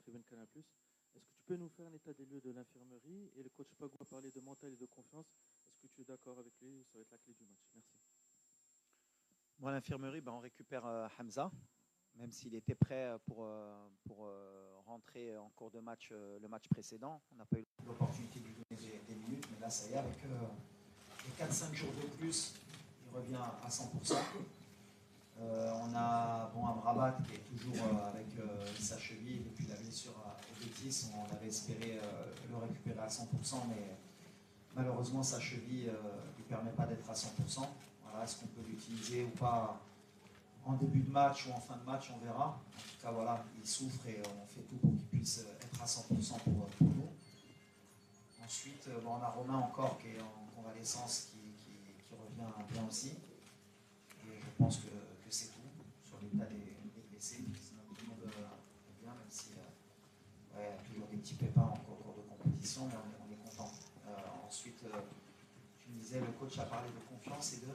tribune Canal+. Est-ce que tu peux nous faire un état des lieux de l'infirmerie? Et le coach Pagou a parlé de mental et de confiance. Est-ce que tu es d'accord avec lui? Ça va être la clé du match. Merci. Moi, à l'infirmerie, on récupère Hamza, même s'il était prêt pour rentrer en cours de match le match précédent. On n'a pas eu l'opportunité de lui donner des minutes, mais là, ça y est, avec les 4-5 jours de plus, il revient à 100%. On a Amrabat qui est toujours avec sa cheville depuis la blessure au Betis. On avait espéré le récupérer à 100%, mais malheureusement sa cheville ne lui permet pas d'être à 100%. Voilà, est-ce qu'on peut l'utiliser ou pas en début de match ou en fin de match, on verra. En tout cas, voilà, il souffre et on fait tout pour qu'il puisse être à 100% pour nous. Ensuite, on a Romain encore qui est en convalescence, qui revient bien aussi. Et je pense que c'est tout sur l'état des blessés. Sinon, tout le monde est bien, même si il y a toujours des petits pépins en cours de compétition, mais on est content. Ensuite, tu me disais, le coach a parlé de confiance et de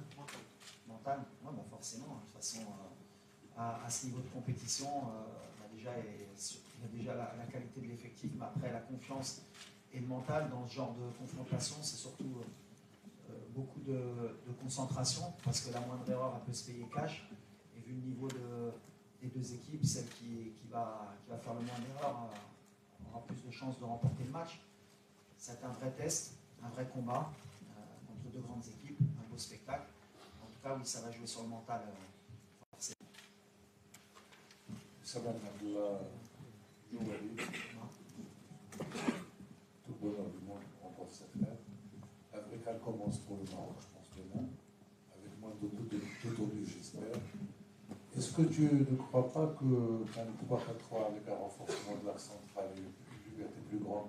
mental. Ouais, forcément, de toute façon, à ce niveau de compétition, il y a déjà la qualité de l'effectif, mais après la confiance et le mental dans ce genre de confrontation, c'est surtout beaucoup de concentration, parce que la moindre erreur, elle peut se payer cash. Et vu le niveau des deux équipes, celle qui va faire le moins d'erreurs aura plus de chances de remporter le match. C'est un vrai test, un vrai combat entre deux grandes équipes, un beau spectacle. En tout cas, oui, ça va jouer sur le mental. Forcément. Ça va être tout bonheur du monde remporte cette fête. Africa commence pour le Maroc, je pense, demain, avec moins d'autonomie, j'espère. Est-ce que tu ne crois pas qu'un 3-4-3 avec un renforcement de la centrale et une liberté plus grande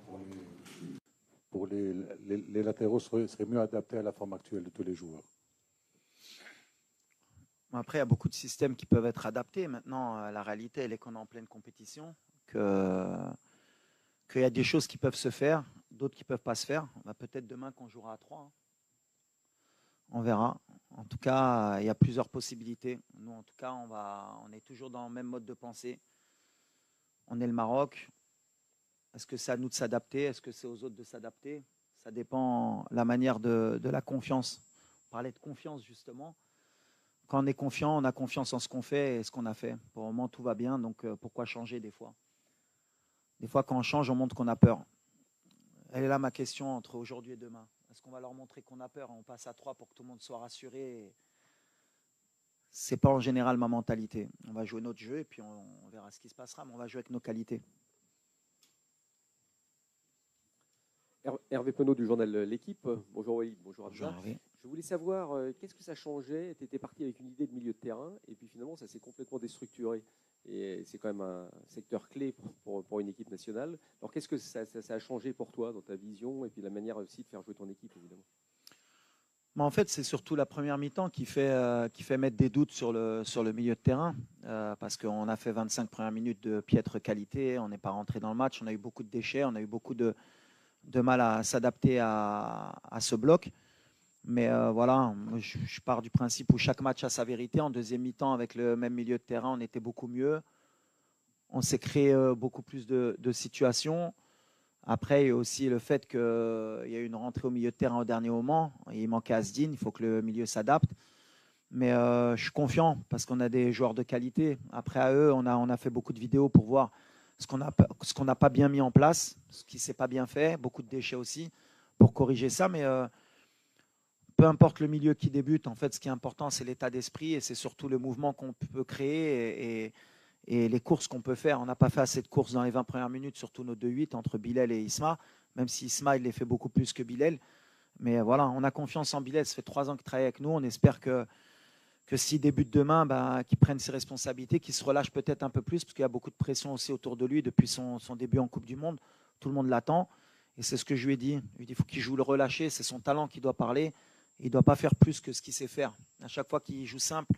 pour les latéraux serait mieux adapté à la forme actuelle de tous les joueurs? Après, il y a beaucoup de systèmes qui peuvent être adaptés. Maintenant, la réalité, elle est qu'on est en pleine compétition, qu'il y a des choses qui peuvent se faire, d'autres qui ne peuvent pas se faire. Peut-être demain qu'on jouera à 3. On verra. En tout cas, il y a plusieurs possibilités. Nous, en tout cas, on est toujours dans le même mode de pensée. On est le Maroc. Est-ce que c'est à nous de s'adapter? Est-ce que c'est aux autres de s'adapter? Ça dépend de la manière de la confiance. On parlait de confiance, justement. Quand on est confiant, on a confiance en ce qu'on fait et ce qu'on a fait. Pour le moment, tout va bien, donc pourquoi changer des fois? Des fois, quand on change, on montre qu'on a peur. Elle est là ma question entre aujourd'hui et demain. Est-ce qu'on va leur montrer qu'on a peur et on passe à 3 pour que tout le monde soit rassuré? Ce n'est pas en général ma mentalité. On va jouer notre jeu et puis on verra ce qui se passera, mais on va jouer avec nos qualités. Hervé Penaud du journal L'Équipe. Bonjour Walid, bonjour Hamza. Bonjour Hervé. Je voulais savoir qu'est-ce que ça changeait. Tu étais parti avec une idée de milieu de terrain et puis finalement ça s'est complètement déstructuré. Et c'est quand même un secteur clé pour une équipe nationale. Alors qu'est-ce que ça a changé pour toi dans ta vision et puis la manière aussi de faire jouer ton équipe évidemment? En fait, c'est surtout la première mi-temps qui fait mettre des doutes sur le milieu de terrain parce qu'on a fait 25 premières minutes de piètre qualité, on n'est pas rentré dans le match, on a eu beaucoup de déchets, on a eu beaucoup de mal à s'adapter à ce bloc. Mais voilà, je pars du principe où chaque match a sa vérité. En deuxième mi-temps, avec le même milieu de terrain, on était beaucoup mieux. On s'est créé beaucoup plus de situations. Après, il y a aussi le fait qu'il y a eu une rentrée au milieu de terrain au dernier moment. Il manquait Asdine, il faut que le milieu s'adapte. Mais je suis confiant parce qu'on a des joueurs de qualité. Après, à eux, on a fait beaucoup de vidéos pour voir ce qu'on n'a pas bien mis en place, ce qui ne s'est pas bien fait, beaucoup de déchets aussi, pour corriger ça. Mais peu importe le milieu qui débute, en fait, ce qui est important, c'est l'état d'esprit et c'est surtout le mouvement qu'on peut créer et les courses qu'on peut faire. On n'a pas fait assez de courses dans les 20 premières minutes, surtout nos 2-8 entre Bilal et Isma, même si Isma, il les fait beaucoup plus que Bilal. Mais voilà, on a confiance en Bilal. Ça fait 3 ans qu'il travaille avec nous. On espère que s'il débute demain, qu'il prenne ses responsabilités, qu'il se relâche peut-être un peu plus, parce qu'il y a beaucoup de pression aussi autour de lui depuis son début en Coupe du Monde. Tout le monde l'attend. Et c'est ce que je lui ai dit. Je lui ai dit, il faut qu'il joue le relâché. C'est son talent qui doit parler. Il ne doit pas faire plus que ce qu'il sait faire. À chaque fois qu'il joue simple,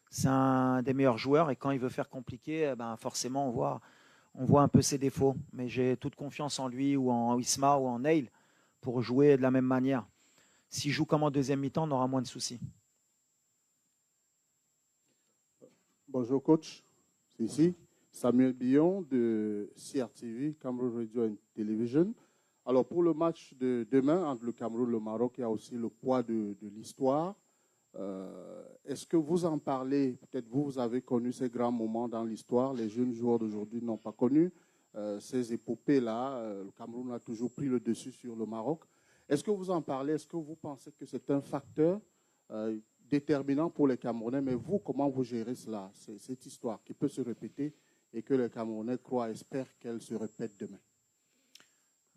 c'est un des meilleurs joueurs. Et quand il veut faire compliqué, forcément, on voit un peu ses défauts. Mais j'ai toute confiance en lui ou en Isma ou en Neil pour jouer de la même manière. S'il joue comme en deuxième mi-temps, on aura moins de soucis. Bonjour coach, c'est ici. Samuel Billon de CRTV, Cameroon Radio and Television. Alors pour le match de demain entre le Cameroun et le Maroc, il y a aussi le poids de l'histoire. Est-ce que vous en parlez? Peut-être vous avez connu ces grands moments dans l'histoire. Les jeunes joueurs d'aujourd'hui n'ont pas connu ces épopées-là. Le Cameroun a toujours pris le dessus sur le Maroc. Est-ce que vous en parlez? Est-ce que vous pensez que c'est un facteur déterminant pour les Camerounais? Mais vous, comment vous gérez cela, cette histoire qui peut se répéter et que les Camerounais croient, espèrent qu'elle se répète demain?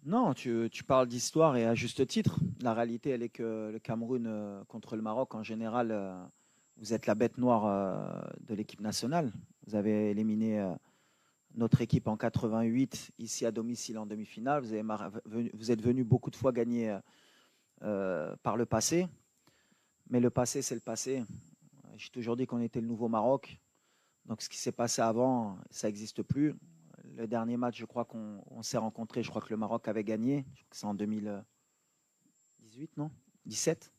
Non, tu parles d'histoire et à juste titre. La réalité, elle est que le Cameroun contre le Maroc, en général, vous êtes la bête noire de l'équipe nationale. Vous avez éliminé notre équipe en 88, ici à domicile en demi-finale. Vous êtes venu beaucoup de fois gagner par le passé. Mais le passé, c'est le passé. J'ai toujours dit qu'on était le nouveau Maroc. Donc ce qui s'est passé avant, ça n'existe plus. Le dernier match, je crois qu'on s'est rencontrés, je crois que le Maroc avait gagné. Je crois que c'est en 2018, non 17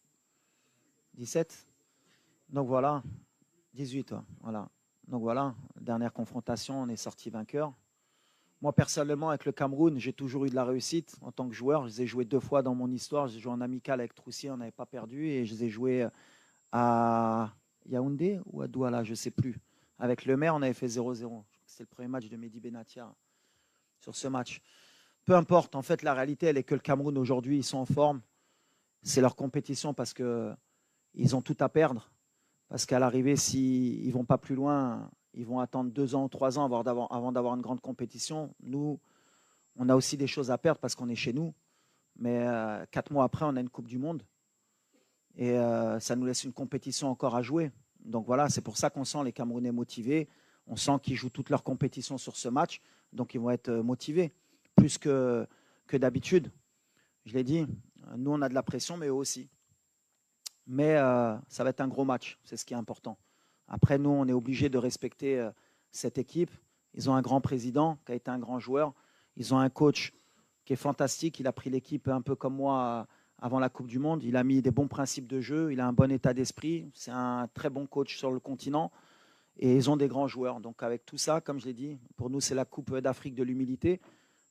17 Donc voilà, 18, voilà. Donc voilà, dernière confrontation, on est sorti vainqueur. Moi, personnellement, avec le Cameroun, j'ai toujours eu de la réussite en tant que joueur. Je les ai joués 2 fois dans mon histoire. J'ai joué en amical avec Troussier, on n'avait pas perdu. Et je les ai joués à Yaoundé ou à Douala, je ne sais plus. Avec le maire, on avait fait 0-0. C'est le premier match de Mehdi Benatia sur ce match. Peu importe, en fait, la réalité, elle est que le Cameroun, aujourd'hui, ils sont en forme. C'est leur compétition parce qu'ils ont tout à perdre. Parce qu'à l'arrivée, s'ils ne vont pas plus loin, ils vont attendre 2 ans, 3 ans avant d'avoir une grande compétition. Nous, on a aussi des choses à perdre parce qu'on est chez nous. Mais 4 mois après, on a une Coupe du Monde. Et ça nous laisse une compétition encore à jouer. Donc voilà, c'est pour ça qu'on sent les Camerounais motivés. On sent qu'ils jouent toute leur compétition sur ce match. Donc ils vont être motivés, plus que d'habitude. Je l'ai dit, nous on a de la pression, mais eux aussi. Mais ça va être un gros match, c'est ce qui est important. Après, nous, on est obligé de respecter cette équipe. Ils ont un grand président qui a été un grand joueur. Ils ont un coach qui est fantastique. Il a pris l'équipe un peu comme moi avant la Coupe du Monde. Il a mis des bons principes de jeu. Il a un bon état d'esprit. C'est un très bon coach sur le continent. Et ils ont des grands joueurs. Donc avec tout ça, comme je l'ai dit, pour nous, c'est la Coupe d'Afrique de l'humilité.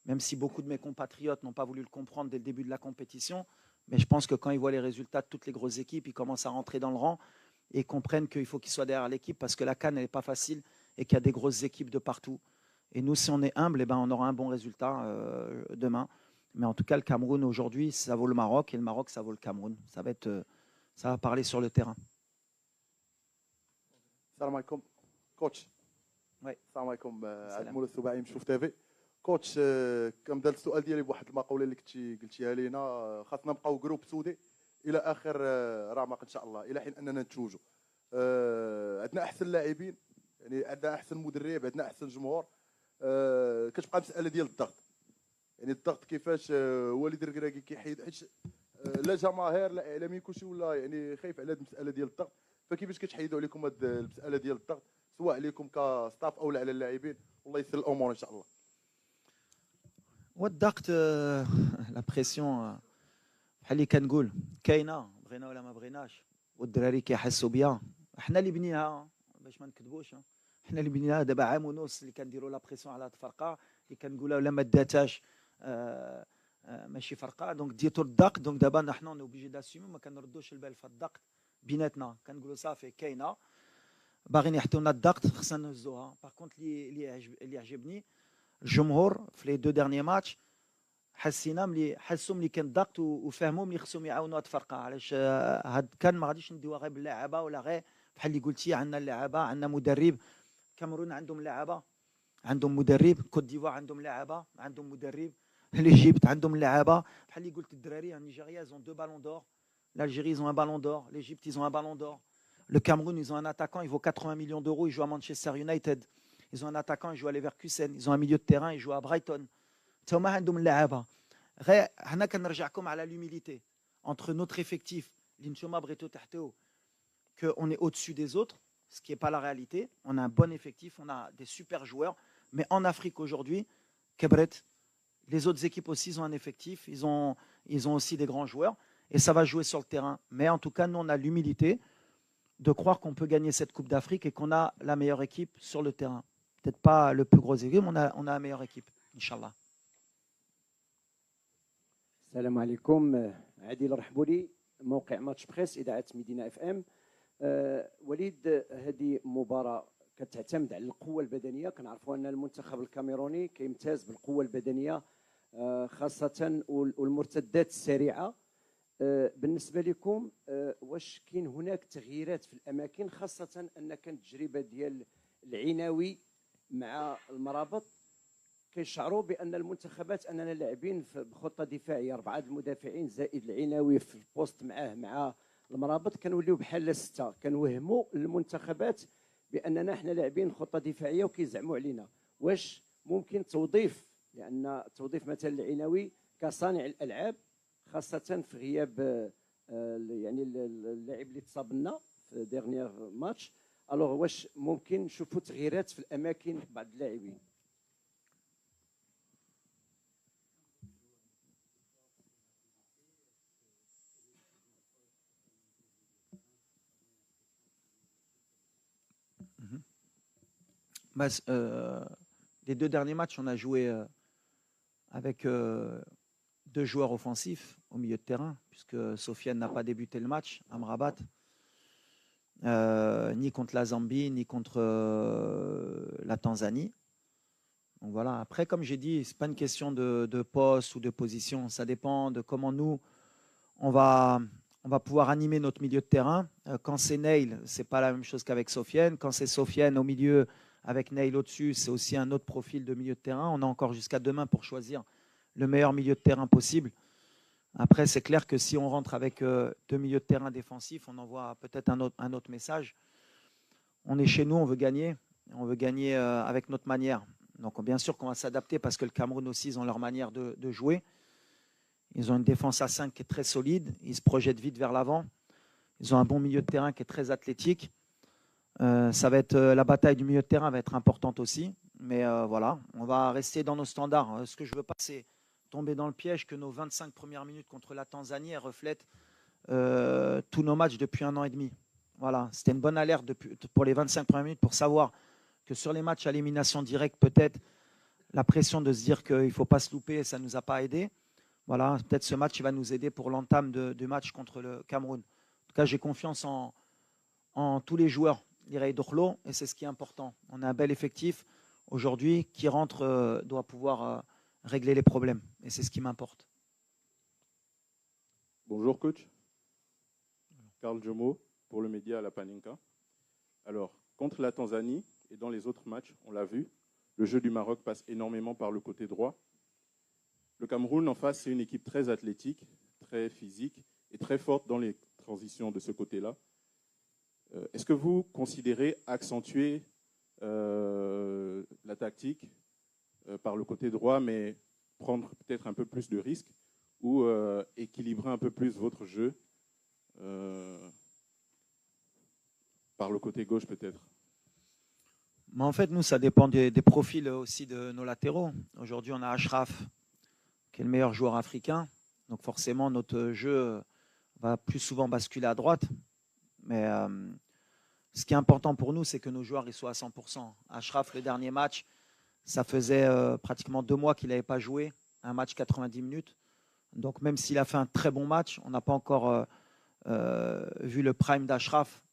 Même si beaucoup de mes compatriotes n'ont pas voulu le comprendre dès le début de la compétition. Mais je pense que quand ils voient les résultats de toutes les grosses équipes, ils commencent à rentrer dans le rang et comprennent qu'il faut qu'ils soient derrière l'équipe parce que la CAN n'est pas facile et qu'il y a des grosses équipes de partout. Et nous, si on est humble, on aura un bon résultat demain. Mais en tout cas, le Cameroun aujourd'hui, ça vaut le Maroc et le Maroc, ça vaut le Cameroun. Ça va parler sur le terrain. Salam alaikum, coach. Oui. Salam alaikum, عبد المولى السباعي مشوف تيفي. كوتش كنبدا السؤال ديالي بواحد المقوله اللي قلتيها لينا، خاصنا نبقاو جروب سودي الى اخر رمق ان شاء الله، الى حين اننا نتوجوا. عندنا احسن لاعبين، يعني عندنا احسن مدرب، عندنا احسن جمهور. كتبقى مساله ديال الضغط، يعني الضغط كيفاش والد الركراكي كيحيد، حيت لا جماهير لا اعلاميين كلشي ولا يعني خايف على هذه المساله ديال الضغط. فكيفاش كتحيدوا عليكم هذه المساله ديال الضغط سواء عليكم كستاف او على اللاعبين؟ والله يسر الامور ان شاء الله. والضغط لا بريسيون بحال اللي كنقول كاينه، بغينا ولا ما بغيناش، والدراري كيحسوا بها. احنا اللي بنيناها باش ما نكذبوش، احنا اللي بنيناها دابا عام ونص اللي كنديروا لا بريسيون على هاد الفرقه اللي كنقولها ولا ما داتاش ماشي فرقه. دونك ديتو الضغط، دونك دابا نحن اون اوبليجي داسيمي، ما كنردوش البال في الضغط بيناتنا. كنقولوا صافي كاينه، باغيين يحطونا الضغط، خصنا نهزوها. باغ كونت اللي عجبني الجمهور في لي 2 ديرني ماتش، حسوا ملي كان الضغط وفهموا ملي خصهم يعاونوا هاد الفرقه. علاش هاد كان ما غاديش نديوها غير باللاعبه ولا غير بحال اللي قلتي. عندنا اللاعبه، عندنا مدرب. كاميرون عندهم لاعبه، عندهم مدرب. كوت ديفوار عندهم لاعبه، عندهم مدرب. ليجيبت عندهم لاعبه. بحال اللي قلت الدراري، نيجيريا ils ont 2 ballons d'or. L'Algérie, ils ont un ballon d'or. L'Égypte, ils ont un ballon d'or. Le Cameroun, ils ont un attaquant, il vaut 80 millions d'euros, il joue à Manchester United. Ils ont un attaquant, il joue à Leverkusen. Ils ont un milieu de terrain, il joue à Brighton. تما عندهم اللعابه. غير حنا كنرجعكم على l'humilité entre notre effectif اللي نتوما بغيتو تحتو que on est au-dessus des autres, ce qui n'est pas la réalité. On a un bon effectif, on a des super joueurs, mais en Afrique aujourd'hui, كبرت. Les autres équipes aussi, ils ont un effectif, ils ont aussi des grands joueurs et ça va jouer sur le terrain. Mais en tout cas, nous on a l'humilité de croire qu'on peut gagner cette Coupe d'Afrique et qu'on a la meilleure équipe sur le terrain. peut-être pas le plus gros équipe, on a la meilleure équipe, Inch'Allah. السلام عليكم. عادل رحبولي، موقع ماتش بريس إذاعة مدينة اف ام. وليد، هذه مباراة كتعتمد على القوة البدنية. كنعرفوا أن المنتخب الكاميروني كيمتاز بالقوة البدنية خاصة والمرتدات السريعة. بالنسبة لكم واش كاين هناك تغييرات في الأماكن، خاصة أن كانت التجربة ديال العناوي مع المرابط كيشعروا بان المنتخبات اننا لاعبين بخطه دفاعيه 4 المدافعين زائد العناوي في البوست مع المرابط، كنوليو بحال 6. كنوهموا المنتخبات باننا حنا لاعبين خطه دفاعيه وكيزعموا علينا. واش ممكن توظيف، لان توظيف مثلا العناوي كصانع الالعاب خاصه في غياب يعني اللاعب اللي تصاب لنا في ديرنيير ماتش، الوغ واش ممكن نشوفوا تغييرات في الاماكن بعض اللاعبين؟ Les 2 derniers matchs, on a joué avec 2 joueurs offensifs au milieu de terrain, puisque Sofiane n'a pas débuté le match, Amrabat, ni contre la Zambie, ni contre la Tanzanie. Donc voilà. Après, comme j'ai dit, ce n'est pas une question de poste ou de position, ça dépend de comment nous, on va pouvoir animer notre milieu de terrain. Quand c'est Neil, ce n'est pas la même chose qu'avec Sofiane. Quand c'est Sofiane au milieu, avec Neil au-dessus, c'est aussi un autre profil de milieu de terrain. On a encore jusqu'à demain pour choisir le meilleur milieu de terrain possible. Après, c'est clair que si on rentre avec 2 milieux de terrain défensifs, on envoie peut-être un autre message. On est chez nous, on veut gagner. On veut gagner avec notre manière. Donc bien sûr qu'on va s'adapter parce que le Cameroun aussi, ils ont leur manière de jouer. Ils ont une défense à 5 qui est très solide. Ils se projettent vite vers l'avant. Ils ont un bon milieu de terrain qui est très athlétique. Ça va être la bataille du milieu de terrain va être importante aussi, mais voilà, on va rester dans nos standards. Ce que je veux pas, c'est tomber dans le piège que nos 25 premières minutes contre la Tanzanie reflètent tous nos matchs depuis 1 an et demi. Voilà, c'était une bonne alerte pour les 25 premières minutes pour savoir que sur les matchs à élimination directe, peut-être la pression de se dire qu'il ne faut pas se louper, ça ne nous a pas aidé. Voilà, peut-être ce match il va nous aider pour l'entame du match contre le Cameroun. En tout cas, j'ai confiance en tous les joueurs. Et c'est ce qui est important. On a un bel effectif aujourd'hui qui rentre, doit pouvoir régler les problèmes. Et c'est ce qui m'importe. Bonjour coach. Karl Jomo pour le média La Panenka. Alors, contre la Tanzanie et dans les autres matchs, on l'a vu, le jeu du Maroc passe énormément par le côté droit. Le Cameroun en face, c'est une équipe très athlétique, très physique et très forte dans les transitions de ce côté-là. Est-ce que vous considérez accentuer la tactique par le côté droit, mais prendre peut-être un peu plus de risques ou équilibrer un peu plus votre jeu par le côté gauche peut-être? Mais en fait, nous, ça dépend des profils aussi de nos latéraux. Aujourd'hui, on a Achraf, qui est le meilleur joueur africain. Donc forcément, notre jeu va plus souvent basculer à droite. Mais ce qui est important pour nous, c'est que nos joueurs ils soient à 100%. Achraf, le dernier match, ça faisait pratiquement 2 mois qu'il n'avait pas joué un match 90 minutes. Donc même s'il a fait un très bon match, on n'a pas encore vu le prime d'Achraf.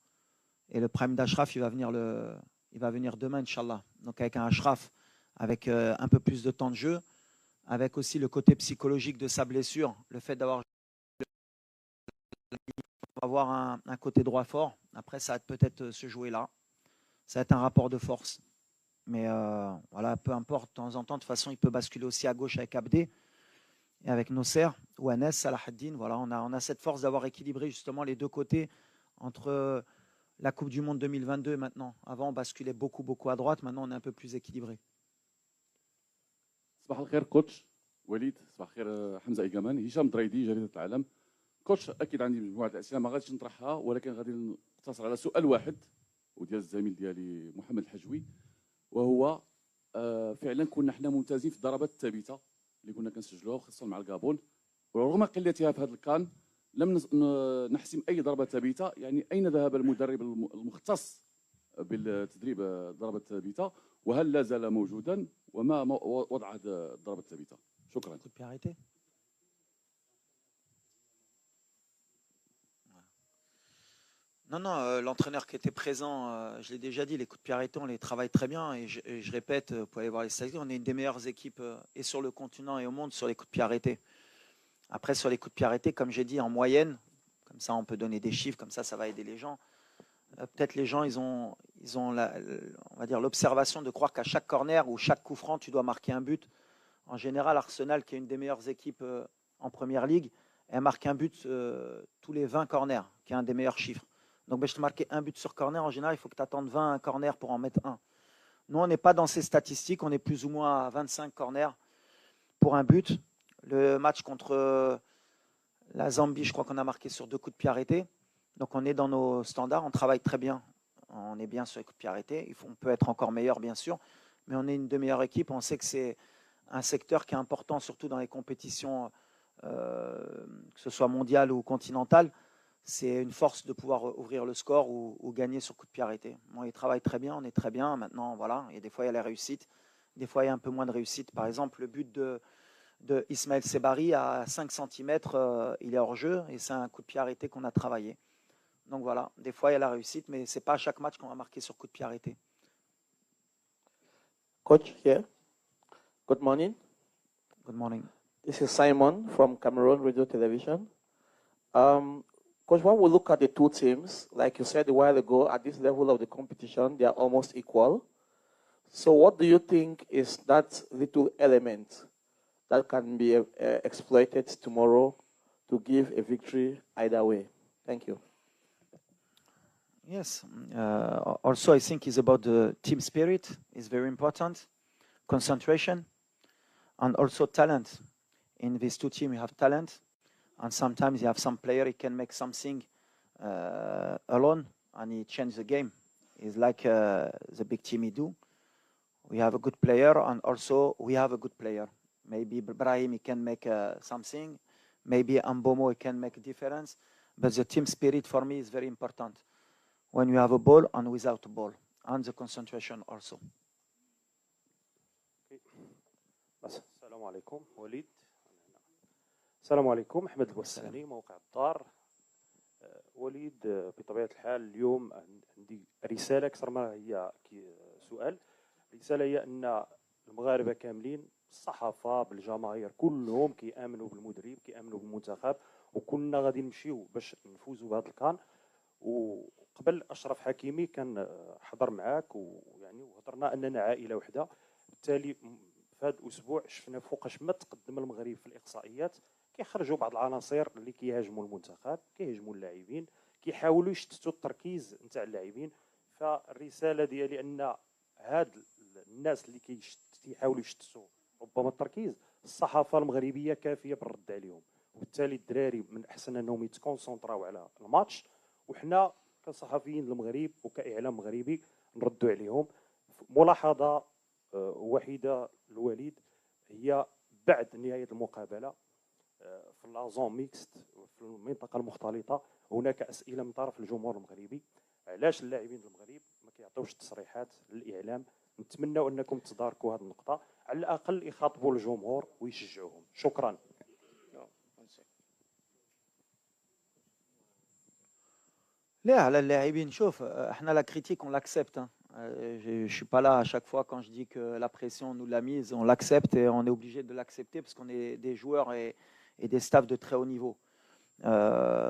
Et le prime d'Achraf, il va venir demain, Inch'Allah. Donc avec un Achraf, avec un peu plus de temps de jeu, avec aussi le côté psychologique de sa blessure, le fait d'avoir avoir un côté droit fort. Après, ça va peut-être se jouer là. Ça va être un rapport de force. Mais voilà, peu importe, de temps en temps, de toute façon, il peut basculer aussi à gauche avec Abdé et avec Nosser ou Anes, Salahaddin. Voilà, on a cette force d'avoir équilibré justement les 2 côtés entre la Coupe du Monde 2022 et maintenant. Avant, on basculait beaucoup à droite. Maintenant, on est un peu plus équilibré. صباح الخير كوتش وليد. صباح الخير حمزه ايجامان. هشام دريدي جريده العالم. كوتش اكيد عندي مجموعه الاسئله ما غاديش نطرحها ولكن غادي نقتصر على سؤال واحد وديال الزميل ديالي محمد الحجوي وهو فعلا كنا حنا ممتازين في الضربات الثابته اللي كنا كنسجلوها خاصه مع الكابون ورغم قلتها في هذا الكان لم نحسم اي ضربه ثابته. يعني اين ذهب المدرب المختص بالتدريب ضربه ثابته وهل لا زال موجودا وما وضع هذه الضربه الثابته؟ شكرا. Coup de pied arrêté. Non, non, l'entraîneur qui était présent, je l'ai déjà dit, les coups de pied arrêtés, on les travaille très bien. Et je répète, vous pouvez aller voir les statistiques, on est une des meilleures équipes et sur le continent et au monde sur les coups de pied arrêtés. Après, sur les coups de pied arrêtés, comme j'ai dit, en moyenne, comme ça on peut donner des chiffres, comme ça va aider les gens. Peut-être les gens, ils ont on va dire, l'observation de croire qu'à chaque corner ou chaque coup franc, tu dois marquer un but. En général, Arsenal, qui est une des meilleures équipes en Première Ligue, elle marque un but tous les 20 corners, qui est un des meilleurs chiffres. Donc, je te marquer un but sur corner, en général, il faut que tu attendes 20 corners pour en mettre un. Nous, on n'est pas dans ces statistiques, on est plus ou moins à 25 corners pour un but. Le match contre la Zambie, je crois qu'on a marqué sur 2 coups de pied arrêtés. Donc, on est dans nos standards, on travaille très bien. On est bien sur les coups de pied arrêtés. On peut être encore meilleur, bien sûr, mais on est une des meilleures équipes. On sait que c'est un secteur qui est important, surtout dans les compétitions, que ce soit mondiales ou continentales. C'est une force de pouvoir ouvrir le score ou gagner sur coup de pied arrêté. Bon, ils travaillent très bien, on est très bien. Maintenant, voilà, et des fois, il y a la réussite. Des fois, il y a un peu moins de réussite. Par exemple, le but de Ismaël Sebari à 5 cm, il est hors jeu et c'est un coup de pied arrêté qu'on a travaillé. Donc voilà, des fois, il y a la réussite, mais ce n'est pas à chaque match qu'on va marquer sur coup de pied arrêté. Coach, here. Good morning. Good morning. This is Simon from Cameroon Radio Television. Coach, when we look at the two teams, like you said a while ago, at this level of the competition, they are almost equal. So what do you think is that little element that can be exploited tomorrow to give a victory either way? Thank you. Yes. Also, I think it's about the team spirit. It's very important. Concentration. And also talent. In these two teams, you have talent. And sometimes you have some player, he can make something alone and he change the game. It's like the big team he do. We have a good player and also we have a good player. Maybe Brahim, he can make something. Maybe Ambomo, he can make a difference. But the team spirit for me is very important. When you have a ball and without a ball. And the concentration also. السلام عليكم وليد. السلام عليكم، احمد البرساني، موقع الدار. وليد، بطبيعه الحال اليوم عندي رساله اكثر ما هي سؤال. الرساله هي ان المغاربه كاملين، الصحافه بالجماهير كلهم كيامنوا بالمدرب، كيامنوا بالمنتخب، وكلنا غادي نمشيو باش نفوزوا بهذا الكان. وقبل اشرف حكيمي كان حضر معاك ويعني وهضرنا اننا عائله وحده. بالتالي في هذا الاسبوع شفنا فوقاش ما تقدم المغرب في الاقصائيات، كيخرجوا بعض العناصر اللي كيهاجموا المنتخب، كيهاجموا اللاعبين، كيحاولوا يشتتوا التركيز نتاع اللاعبين. فالرساله ديالي ان هاد الناس اللي كيحاولوا يشتتوا ربما التركيز، الصحافه المغربيه كافيه بالرد عليهم. وبالتالي الدراري من الاحسن انهم يتكونسونطراو على الماتش، وحنا كصحفيين المغرب وكاعلام مغربي نردوا عليهم. ملاحظه وحيده الوليد هي بعد نهايه المقابله في لازون ميكست في المنطقه المختلطه هناك اسئله من طرف الجمهور المغربي. علاش اللاعبين المغرب ما كيعطيوش تصريحات للاعلام؟ نتمنى انكم تداركوا هذه النقطه، على الاقل يخاطبوا الجمهور ويشجعوهم. شكرا. لا على اللاعبين، شوف احنا لا كريتيك on l'accepte. Je suis pas là à chaque fois quand je dis que la pression on nous l'a mise, on l'accepte et on est obligé de l'accepter parce qu'on est des joueurs et des staffs de très haut niveau.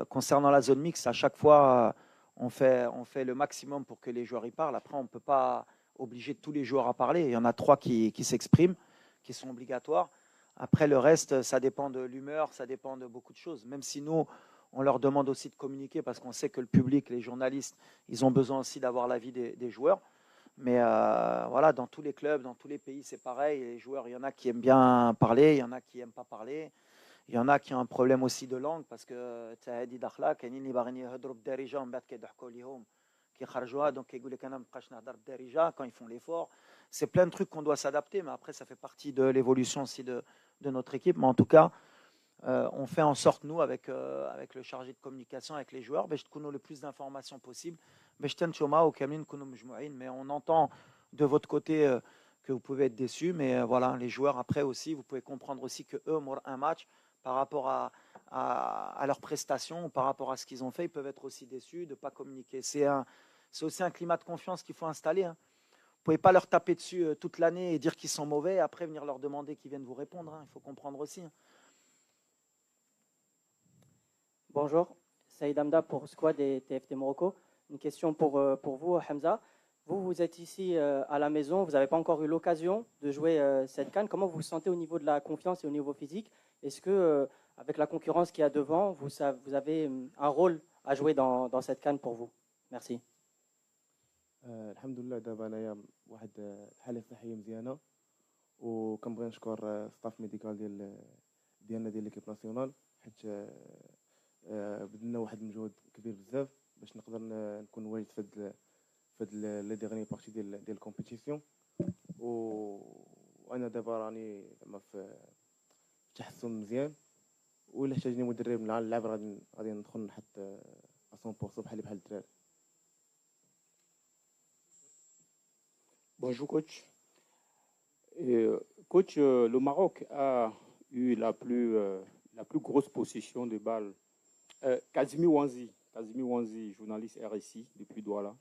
Concernant la zone mixte, à chaque fois on fait le maximum pour que les joueurs y parlent. Après on ne peut pas obliger tous les joueurs à parler. Il y en a 3 qui s'expriment, qui sont obligatoires. Après le reste, ça dépend de l'humeur, ça dépend de beaucoup de choses. Même si nous on leur demande aussi de communiquer parce qu'on sait que le public, les journalistes, ils ont besoin aussi d'avoir l'avis des joueurs. Mais voilà, dans tous les clubs, dans tous les pays, c'est pareil. Les joueurs, il y en a qui aiment bien parler, il y en a qui n'aiment pas parler. Il y en a qui ont un problème aussi de langue parce que quand ils font l'effort. C'est plein de trucs qu'on doit s'adapter, mais après, ça fait partie de l'évolution aussi de notre équipe. Mais en tout cas, on fait en sorte, nous, avec le chargé de communication, avec les joueurs, de donner le plus d'informations possible. Mais on entend de votre côté que vous pouvez être déçus, mais voilà, les joueurs après aussi, vous pouvez comprendre aussi que eux, un match par rapport à leurs prestations, par rapport à ce qu'ils ont fait, ils peuvent être aussi déçus de ne pas communiquer. C'est aussi un climat de confiance qu'il faut installer. Hein. Vous ne pouvez pas leur taper dessus toute l'année et dire qu'ils sont mauvais, et après venir leur demander qu'ils viennent vous répondre. Hein. Il faut comprendre aussi. Hein. Bonjour, Saïd Amda pour Squad et TFT Morocco. Une question pour vous, Hamza. Vous êtes ici à la maison, vous n'avez pas encore eu l'occasion de jouer cette CAN. Comment vous vous sentez au niveau de la confiance et au niveau physique? Est-ce que, avec la concurrence qu'il y a devant, vous avez un rôle à jouer dans cette CAN pour vous? Merci. الحمد لله دابا انايا واحد الحاله صحيه مزيانه وكنبغي نشكر ستاف ميديكال ديالنا ديال ليكيب ناسيونال حيت بدلنا واحد المجهود كبير بزاف باش نقدر نكون واجد في هاد لي ديغني بارتي ديال الكومبيتيسيون وانا دابا راني زعما في تحسن مزيان وإلا احتاجني مدرب نلعب غادي ندخل نحط 100% بحال الدراري. Bonjour coach. Coach, le Maroc a eu la plus grosse possession de balles. Kazimi Wanzi, journaliste RSI depuis Douala.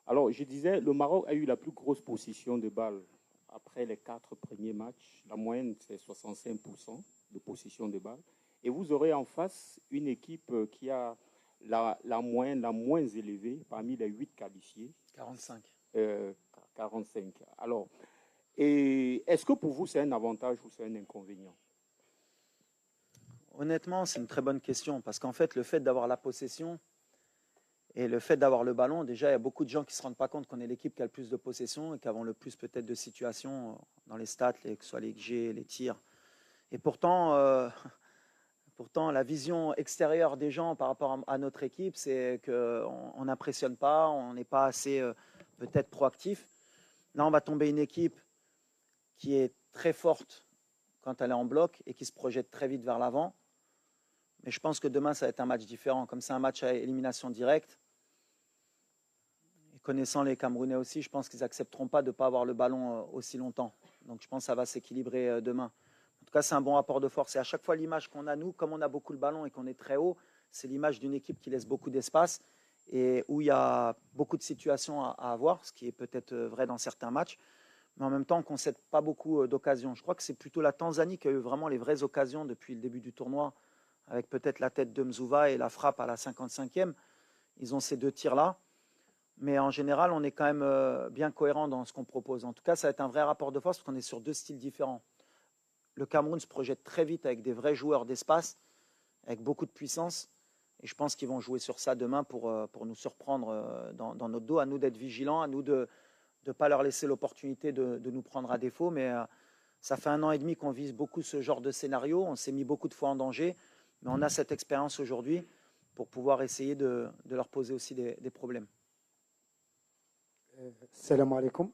Alors je disais, le Maroc a eu la plus grosse possession de balles après les 4 premiers matchs. La moyenne c'est 65% de possession de balles. Et vous aurez en face une équipe qui a la moyenne la moins élevée parmi les 8 qualifiés. 45. 45. Alors, est-ce que pour vous c'est un avantage ou c'est un inconvénient? Honnêtement, c'est une très bonne question parce qu'en fait, le fait d'avoir la possession et le fait d'avoir le ballon, déjà, il y a beaucoup de gens qui ne se rendent pas compte qu'on est l'équipe qui a le plus de possession et qui avons le plus peut-être de situations dans les stats, que ce soit les XG, les tirs. Et pourtant, la vision extérieure des gens par rapport à notre équipe, c'est qu'on n'impressionne pas, on n'est pas assez peut-être proactif. Là, on va tomber une équipe qui est très forte quand elle est en bloc et qui se projette très vite vers l'avant. Mais je pense que demain, ça va être un match différent. Comme c'est un match à élimination directe, et connaissant les Camerounais aussi, je pense qu'ils n'accepteront pas de ne pas avoir le ballon aussi longtemps. Donc je pense que ça va s'équilibrer demain. En tout cas, c'est un bon rapport de force. Et à chaque fois, l'image qu'on a, nous, comme on a beaucoup le ballon et qu'on est très haut, c'est l'image d'une équipe qui laisse beaucoup d'espace et où il y a beaucoup de situations à avoir, ce qui est peut-être vrai dans certains matchs, mais en même temps qu'on ne cède pas beaucoup d'occasions. Je crois que c'est plutôt la Tanzanie qui a eu vraiment les vraies occasions depuis le début du tournoi, avec peut-être la tête de Mzouva et la frappe à la 55e. Ils ont ces 2 tirs-là. Mais en général, on est quand même bien cohérent dans ce qu'on propose. En tout cas, ça va être un vrai rapport de force parce qu'on est sur 2 styles différents. Le Cameroun se projette très vite avec des vrais joueurs d'espace, avec beaucoup de puissance. Et je pense qu'ils vont jouer sur ça demain pour nous surprendre dans notre dos. À nous d'être vigilants, à nous de ne pas leur laisser l'opportunité de nous prendre à défaut. Mais ça fait 1 an et demi qu'on vise beaucoup ce genre de scénario. On s'est mis beaucoup de fois en danger. Mais on a cette expérience aujourd'hui pour pouvoir essayer de leur poser aussi des problèmes. السلام عليكم.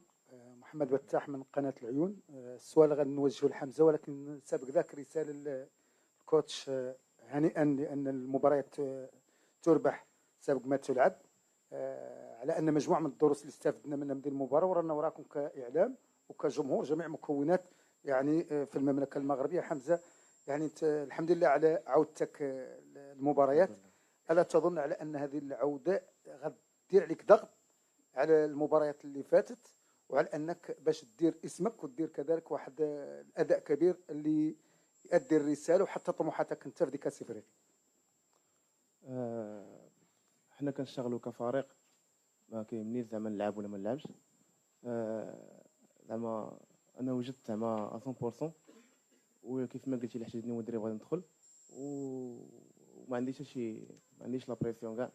محمد بتاح من قناة العيون. السؤال غنوجهه لحمزة ولكن سابق ذاك رسالة للكوتش هنيئا لأن المباريات تربح سابق ما تلعب على أن مجموعة من الدروس اللي استفدنا منها من المباراة ورانا وراكم كإعلام وكجمهور جميع مكونات يعني في المملكة المغربية. حمزة يعني انت الحمد لله على عودتك المباريات. ألا تظن على أن هذه العودة غدير عليك ضغط على المباريات اللي فاتت وعلى أنك باش تدير اسمك وتدير كذلك واحد الأداء كبير اللي يؤدي الرسالة وحتى طموحاتك انت في ديك كاس افريقيا؟ حنا كنشتغلوا كفريق ما كيهمنيش زعما نلعب ولا ما نلعبش. زعما انا وجدت زعما 100% وكيف ما قلتي اللي احتاجني مدرب غادي ندخل وما عنديش ما عنديش لا بريسيون كاع.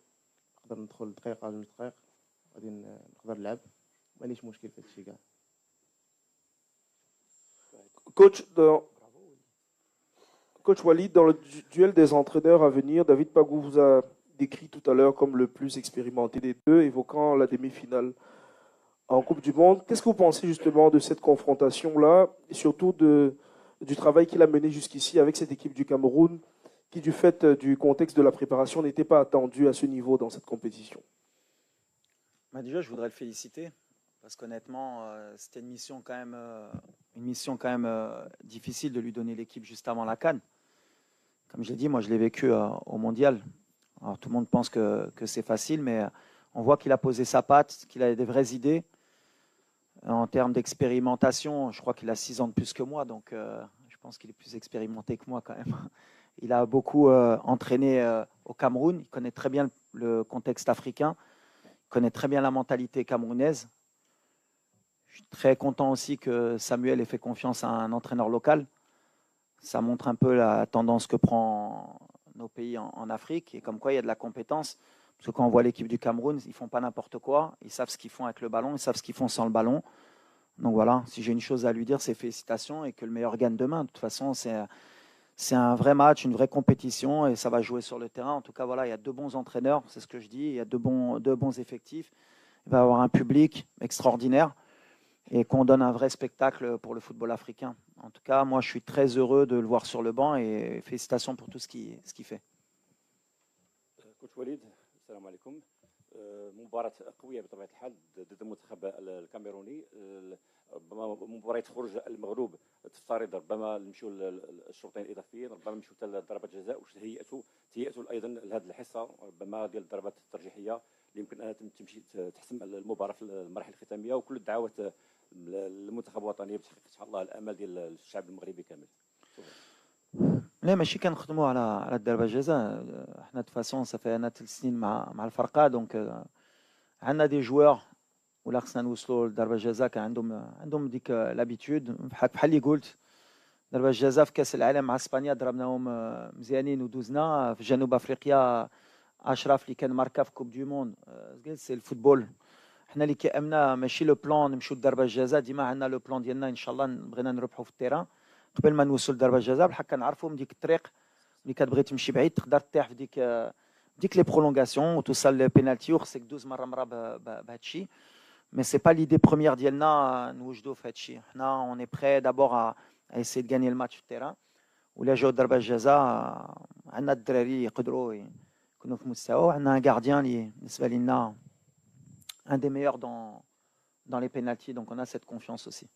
نقدر ندخل دقيقه 2 دقائق غادي نقدر نلعب ما عنديش مشكل في هادشي كاع. Coach Walid, dans le duel des entraîneurs à venir, David Pagou vous a décrit tout à l'heure comme le plus expérimenté des deux, évoquant la demi-finale en Coupe du Monde. Qu'est-ce que vous pensez justement de cette confrontation-là et surtout du travail qu'il a mené jusqu'ici avec cette équipe du Cameroun qui, du fait du contexte de la préparation, n'était pas attendue à ce niveau dans cette compétition? Déjà, je voudrais le féliciter parce qu'honnêtement, c'était une mission quand même difficile de lui donner l'équipe juste avant la CAN. Comme je l'ai dit, moi je l'ai vécu au Mondial. Alors tout le monde pense que c'est facile, mais on voit qu'il a posé sa patte, qu'il a des vraies idées. En termes d'expérimentation, je crois qu'il a 6 ans de plus que moi, donc je pense qu'il est plus expérimenté que moi quand même. Il a beaucoup entraîné au Cameroun, il connaît très bien le contexte africain, il connaît très bien la mentalité camerounaise. Je suis très content aussi que Samuel ait fait confiance à un entraîneur local. Ça montre un peu la tendance que prend nos pays en Afrique, et comme quoi il y a de la compétence. Parce que quand on voit l'équipe du Cameroun, ils ne font pas n'importe quoi. Ils savent ce qu'ils font avec le ballon, ils savent ce qu'ils font sans le ballon. Donc voilà, si j'ai une chose à lui dire, c'est félicitations et que le meilleur gagne demain. De toute façon, c'est un vrai match, une vraie compétition et ça va jouer sur le terrain. En tout cas, voilà, il y a 2 bons entraîneurs, c'est ce que je dis. Il y a 2 bons effectifs. Il va y avoir un public extraordinaire et qu'on donne un vrai spectacle pour le football africain. En tout cas, moi, je suis très heureux de le voir sur le banc et félicitations pour tout ce qu'il fait. Coach Walid, السلام عليكم. مباراة قوية بطبيعة الحال ضد المنتخب الكاميروني. ربما مباراة خروج المغلوب تفترض ربما نمشيو للشوطين الإضافيين، ربما نمشيو حتى لضربات جزاء. واش تهيئتوا أيضا لهذه الحصة ربما ديال الضربات الترجيحية اللي يمكن أنها تمشي تحسم المباراة في المراحل الختامية، وكل الدعوات للمنتخب الوطني بتحقيق إن شاء الله الأمل ديال الشعب المغربي كامل. لا ماشي كنخدموا على الضربه الجزاء. احنا دو فاسون صافي انا 3 سنين مع الفرقه، دونك عندنا دي جوار ولا خصنا نوصلوا لضربه الجزاء كان عندهم ديك لابيتود. بحال اللي قلت ضربه الجزاء في كاس العالم مع اسبانيا ضربناهم مزيانين ودوزنا. في جنوب افريقيا اشرف اللي كان ماركا في كوب دو موند. سي الفوتبول، حنا اللي كيامنا ماشي لو بلان نمشيو لضربه الجزاء. ديما عندنا لو بلان ديالنا ان شاء الله بغينا نربحوا في التيران قبل ما نوصل لضربه الجزاء. بحال كنعرفوا من ديك الطريق اللي كتبغي تمشي بعيد تقدر تطيح في ديك لي برولونغاسيون وتوصل للبينالتي وخصك دوز مره بهذا الشيء. مي سي با ليدي بروميير ديالنا نوجدوا في هذا الشيء. حنا اون اي بري دابور ا ايسي دو غاني الماتش في التيران، ولا جاو ضربه الجزاء عندنا الدراري يقدروا يكونوا في مستوى. وعندنا ان غارديان اللي بالنسبه لنا ان دي ميور dans les pénaltys, donc on a cette confiance aussi.